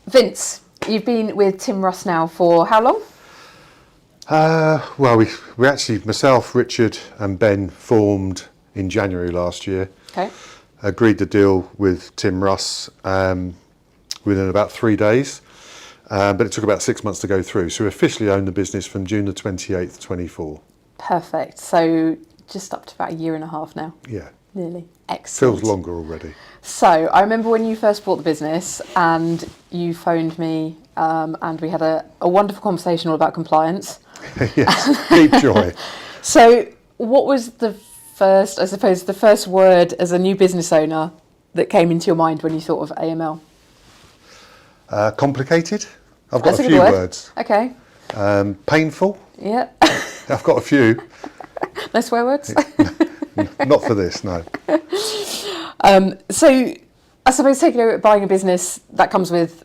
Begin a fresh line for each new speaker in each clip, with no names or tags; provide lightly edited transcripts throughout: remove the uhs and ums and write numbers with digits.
Vince, you've been with Tim Russ now for how long?
Well, we actually, myself, Richard and Ben formed in January last year.
Okay.
Agreed to deal with Tim Russ within about 3 days, but it took about 6 months to go through. So we officially owned the business from June the 28th, 24.
Perfect. So just up to about a year and a half now.
Yeah.
Nearly. Excellent.
Feels longer already.
So I remember when you first bought the business and you phoned me and we had a wonderful conversation all about compliance.
Yes, deep joy.
So what was the first word as a new business owner that came into your mind when you thought of AML?
Complicated. I've got
That's
a
a good
few
word.
words.
Okay.
Painful.
Yeah.
I've got a few.
No swear words?
Not for this, no.
So I suppose buying a business, that comes with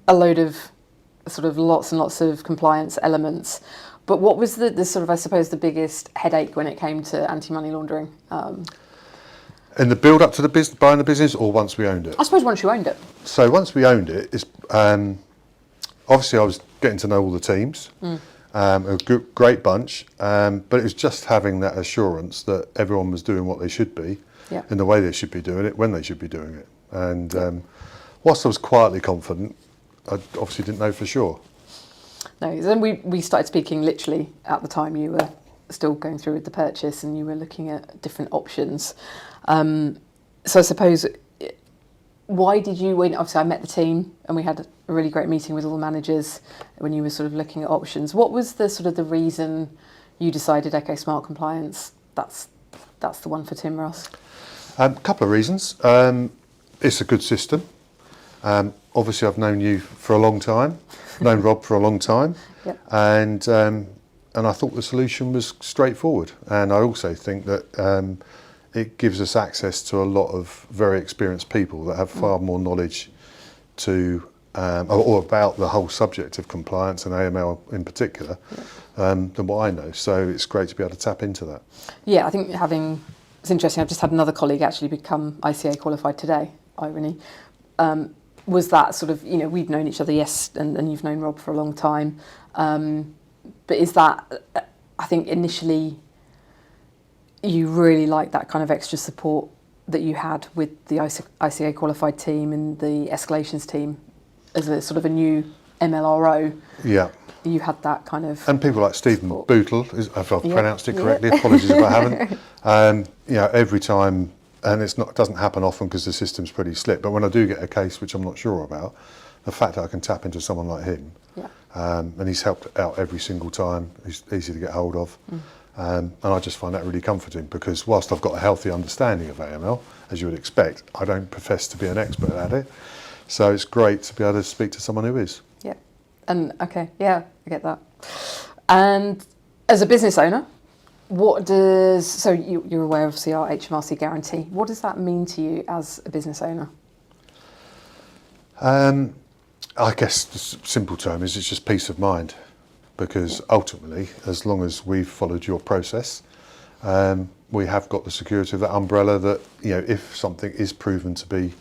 a load of sort of lots and lots of compliance elements. But what was the sort of, I suppose, the biggest headache when it came to anti-money laundering?
In the build up to buying the business, or once we owned it?
I suppose once you owned it.
So once we owned it, obviously I was getting to know all the teams, a great bunch, but it was just having that assurance that everyone was doing what they should be, in the way they should be doing it, when they should be doing it. And whilst I was quietly confident, I obviously didn't know for sure.
No, then we started speaking literally at the time you were still going through with the purchase and you were looking at different options. So I suppose, why did you, obviously I met the team and we had a really great meeting with all the managers when you were sort of looking at options. What was the sort of the reason you decided, okay, smart compliance, that's the one for Tim Russ?
A couple of reasons. It's a good system. Obviously I've known you for a long time, known Rob for a long time,
Yep.
and I thought the solution was straightforward. And I also think that it gives us access to a lot of very experienced people that have far more knowledge or about the whole subject of compliance and AML in particular than what I know. So it's great to be able to tap into that.
Yeah, I think it's interesting. I've just had another colleague actually become ICA qualified today. Irony. Was that sort of, we've known each other, yes, and you've known Rob for a long time. But is that, I think initially you really liked that kind of extra support that you had with the ICA qualified team and the escalations team as a sort of a new MLRO.
Yeah.
You had that kind of...
And people like Stephen
support.
Bootle, if I've pronounced it correctly, apologies if I haven't. Every time, and it doesn't happen often because the system's pretty slick, but when I do get a case which I'm not sure about, the fact that I can tap into someone like him, and he's helped out every single time, he's easy to get hold of, and I just find that really comforting, because whilst I've got a healthy understanding of AML, as you would expect, I don't profess to be an expert at it, so it's great to be able to speak to someone who is.
Yeah, and okay, yeah, I get that. And as a business owner, so you're aware obviously our HMRC guarantee. What does that mean to you as a business owner?
I guess the simple term is it's just peace of mind, because ultimately, as long as we've followed your process, we have got the security of that umbrella that, if something is proven to be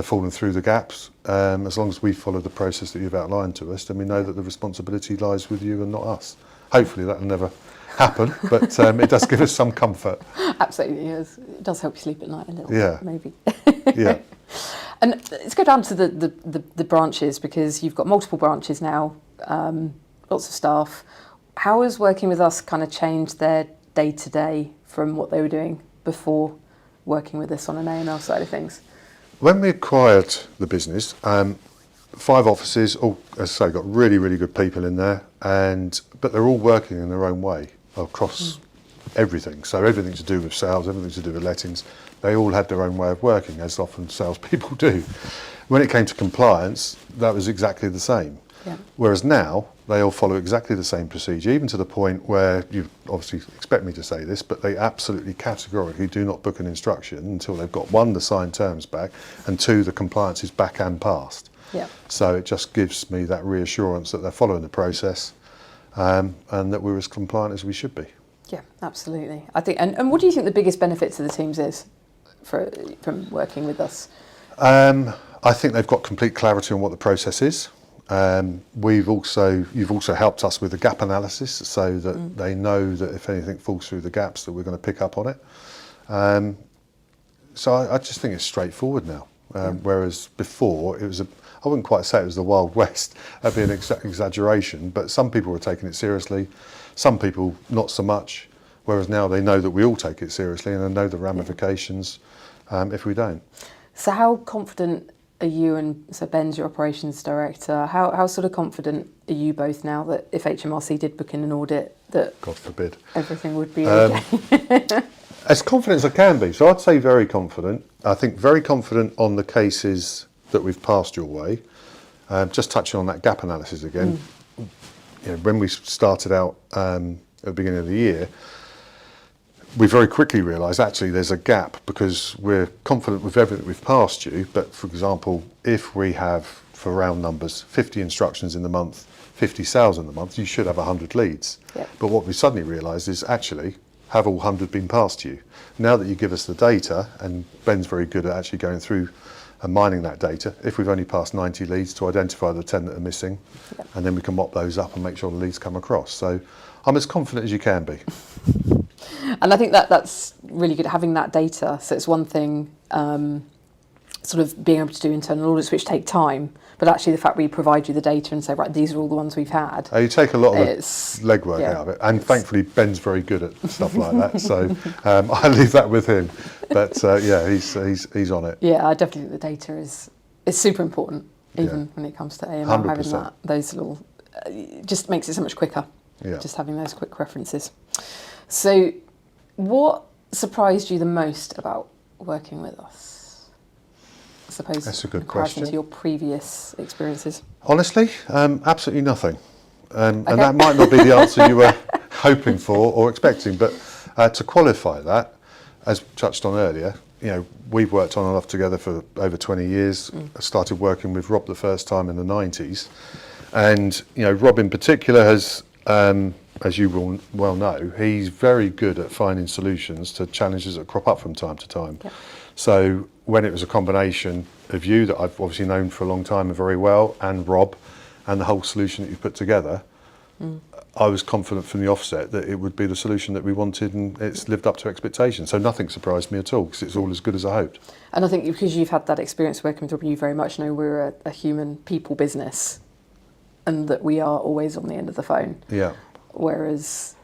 fallen through the gaps, as long as we follow the process that you've outlined to us, then we know that the responsibility lies with you and not us. Hopefully that will never happen, but it does give us some comfort.
Absolutely, yes. It does help you sleep at night a little bit, maybe.
Yeah.
And let's go down to the branches, because you've got multiple branches now, lots of staff. How has working with us kind of changed their day-to-day from what they were doing before working with us on an AML side of things?
When we acquired the business, 5 offices, all, as I say, got really, really good people in there, but they're all working in their own way across everything. So everything to do with sales, everything to do with lettings, they all had their own way of working, as often salespeople do. When it came to compliance, that was exactly the same.
Yeah.
Whereas now, they all follow exactly the same procedure, even to the point where you obviously expect me to say this, but they absolutely categorically do not book an instruction until they've got 1, the signed terms back, and 2, the compliance is back and passed.
Yeah.
So it just gives me that reassurance that they're following the process, and that we're as compliant as we should be.
Yeah, absolutely. I think. And what do you think the biggest benefit to the teams is from working with us?
I think they've got complete clarity on what the process is. You've also helped us with the gap analysis, so that they know that if anything falls through the gaps, that we're going to pick up on it. So I just think it's straightforward now. Whereas before, I wouldn't quite say it was the Wild West, that'd be an exaggeration, but some people were taking it seriously, some people not so much, whereas now they know that we all take it seriously and they know the ramifications if we don't.
So how confident are you, and so Ben's your operations director, how sort of confident are you both now that if HMRC did book in an audit, that
God forbid,
everything would be okay?
As confident as I can be. So I'd say very confident. I think very confident on the cases that we've passed your way. Just touching on that gap analysis again, when we started out at the beginning of the year, we very quickly realised actually there's a gap because we're confident with everything we've passed you, but for example, if we have, for round numbers, 50 instructions in the month, 50 sales in the month, you should have 100 leads.
Yep.
But what we suddenly realised is actually, have all 100 been passed to you? Now that you give us the data, and Ben's very good at actually going through and mining that data, if we've only passed 90 leads, to identify the 10 that are missing, and then we can mop those up and make sure the leads come across. So I'm as confident as you can be.
And I think that's really good, having that data. So it's one thing, sort of being able to do internal audits, which take time, but actually the fact we provide you the data and say, right, these are all the ones we've had.
You take a lot of the legwork out of it, and thankfully Ben's very good at stuff like that, so I leave that with him. But he's on it.
Yeah, I definitely think the data is super important, even when it comes to AML.
100%.
Having those little, just makes it so much quicker.
Yeah.
Just having those quick references. So, what surprised you the most about working with us? I suppose
that's a good
in comparison
question.
to your previous experiences.
Honestly, absolutely nothing. And that might not be the answer you were hoping for or expecting, but to qualify that, as touched on earlier, we've worked on and off together for over 20 years. I started working with Rob the first time in the 90s. And, Rob in particular has, as you will well know, he's very good at finding solutions to challenges that crop up from time to time.
Yep.
So when it was a combination of you that I've obviously known for a long time and very well, and Rob, and the whole solution that you've put together, I was confident from the offset that it would be the solution that we wanted, and it's lived up to expectations. So nothing surprised me at all, because it's all as good as I hoped.
And I think because you've had that experience working with Rob, you very much know we're a human people business, and that we are always on the end of the phone.
Yeah.
Whereas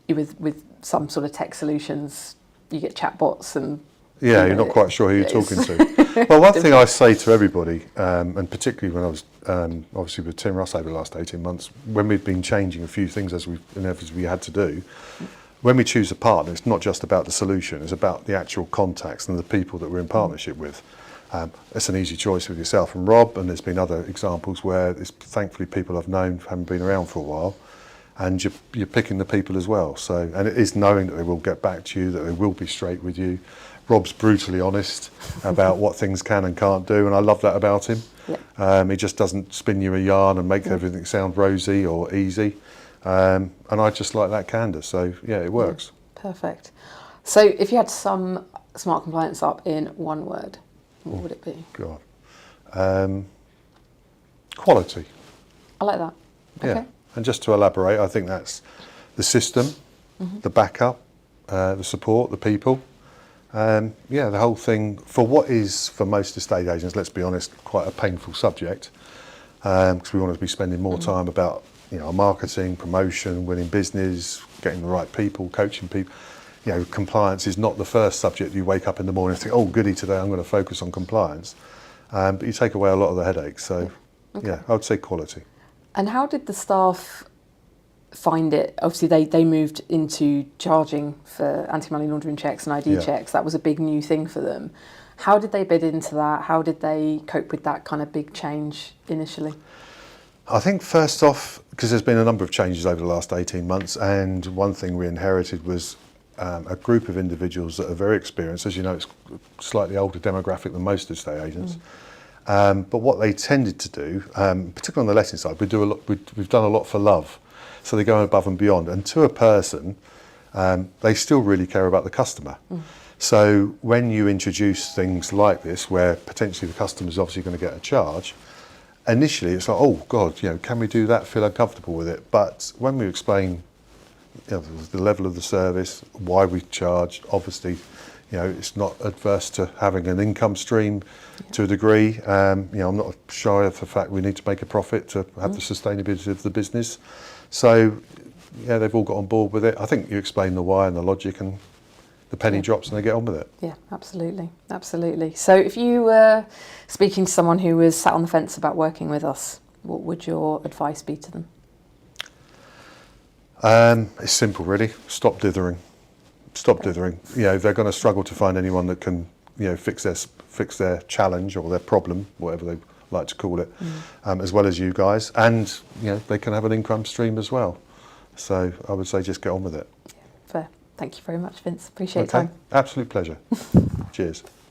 with some sort of tech solutions, you get chatbots and...
Yeah, you're not quite sure who you're talking to. Well, one thing I say to everybody, and particularly when I was obviously with Tim Russ over the last 18 months, when we've been changing a few things as we inevitably had to do, when we choose a partner, it's not just about the solution, it's about the actual contacts and the people that we're in partnership with. It's an easy choice with yourself and Rob, and there's been other examples where it's thankfully people I've known haven't been around for a while, and you're picking the people as well. So, and it is knowing that they will get back to you, that they will be straight with you. Rob's brutally honest about what things can and can't do, and I love that about him. Yeah. He just doesn't spin you a yarn and make everything sound rosy or easy, and I just like that candour. So yeah, it works.
Perfect. So if you had to sum smart compliance up in one word, what would it be?
God, quality.
I like that. Okay.
Yeah, and just to elaborate, I think that's the system, the backup, the support, the people. The whole thing, for what is, for most estate agents, let's be honest, quite a painful subject, because we want to be spending more time about our marketing, promotion, winning business, getting the right people, coaching people. Compliance is not the first subject you wake up in the morning and think, oh goody, today I'm going to focus on compliance. But you take away a lot of the headaches. So I would say quality. And
how did the staff find it? Obviously they moved into charging for anti-money laundering checks and ID checks. That was a big new thing for them. How did they bid into that? How did they cope with that kind of big change initially? I think first off, because there's been a number of changes over the last 18 months, and one thing we inherited was a group of individuals that are very experienced. As you know, it's a slightly older demographic than most estate agents. But what they tended to do, particularly on the letting side, we've done a lot for love. So they go above and beyond. And to a person, they still really care about the customer.
So when you introduce things like this, where potentially the customer's obviously going to get a charge, initially it's like, oh God, can we do that? Feel uncomfortable with it. But when we explain the level of the service, why we charge, obviously, it's not adverse to having an income stream to a degree. I'm not shy of the fact we need to make a profit to have the sustainability of the business. So, they've all got on board with it. I think you explain the why and the logic, and the penny drops and they get on with it.
Yeah, absolutely, absolutely. So if you were speaking to someone who was sat on the fence about working with us, what would your advice be to them?
It's simple, really. Stop dithering. Stop dithering. They're going to struggle to find anyone that can, fix their challenge or their problem, whatever they like to call it, as well as you guys. And they can have an income stream as well. So I would say just get on with it.
Yeah, fair. Thank you very much, Vince. Appreciate your time.
Absolute pleasure. Cheers.